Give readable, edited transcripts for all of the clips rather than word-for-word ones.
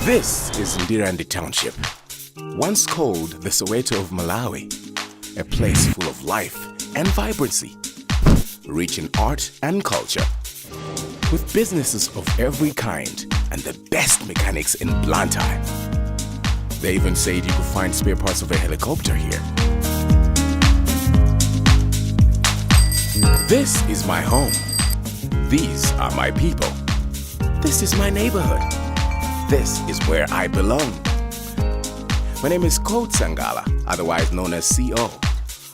This is Ndirandi Township, once called the Soweto of Malawi, a place full of life and vibrancy, rich in art and culture, with businesses of every kind and the best mechanics in Blantyre. They even said you could find spare parts of a helicopter here. This is my home. These are my people. This is my neighborhood. This is where I belong. My name is Code Sangala, otherwise known as CO.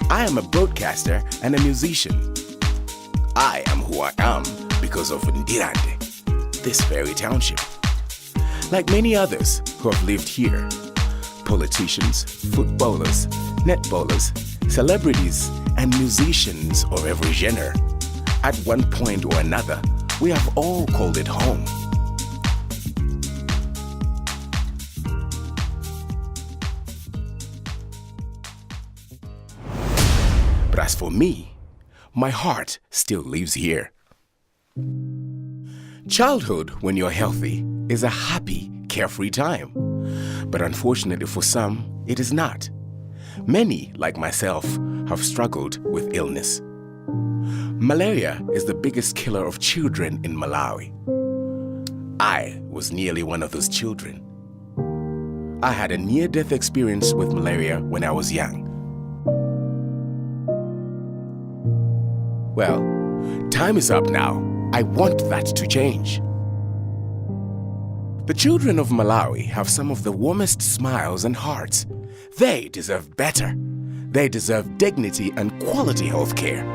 I am a broadcaster and a musician. I am who I am because of Ndirandi, this very township. Like many others who have lived here, politicians, footballers, netballers, celebrities, and musicians of every genre, at one point or another, we have all called it home. But as for me, my heart still lives here. Childhood, when you're healthy, is a happy, carefree time. But unfortunately for some, it is not. Many, like myself, have struggled with illness. Malaria is the biggest killer of children in Malawi. I was nearly one of those children. I had a near-death experience with malaria when I was young. Well, time is up now. I want that to change. The children of Malawi have some of the warmest smiles and hearts. They deserve better. They deserve dignity and quality health care.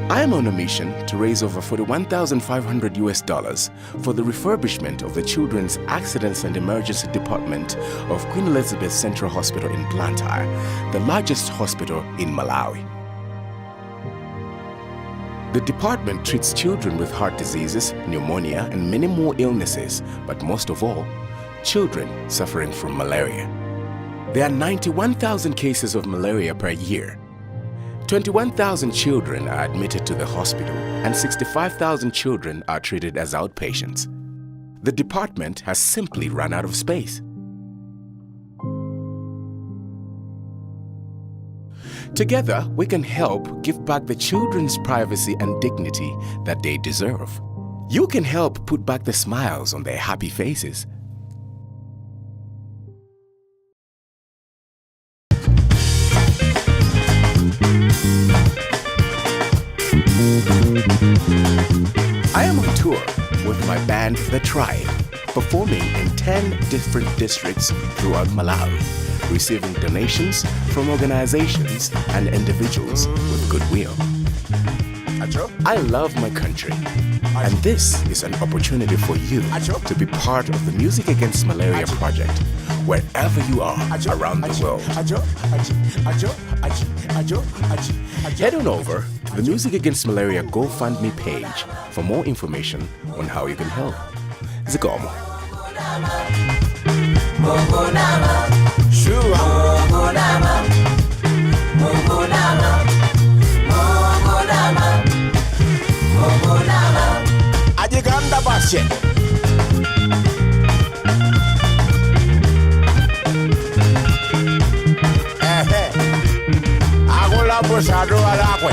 I am on a mission to raise over $41,500 for the refurbishment of the Children's Accidents and Emergency Department of Queen Elizabeth Central Hospital in Blantyre, the largest hospital in Malawi. The department treats children with heart diseases, pneumonia, and many more illnesses, but most of all, children suffering from malaria. There are 91,000 cases of malaria per year. 21,000 children are admitted to the hospital, and 65,000 children are treated as outpatients. The department has simply run out of space. Together, we can help give back the children's privacy and dignity that they deserve. You can help put back the smiles on their happy faces. I am on tour with my band, The Tribe, performing in 10 different districts throughout Malawi, receiving donations from organizations and individuals with goodwill. I love my country, and this is an opportunity for you to be part of the Music Against Malaria project, wherever you are around the world. Head on over to the Music Against Malaria GoFundMe page for more information on how you can help. Zikomo. Ajiganda bashe. Agola posado alakwe.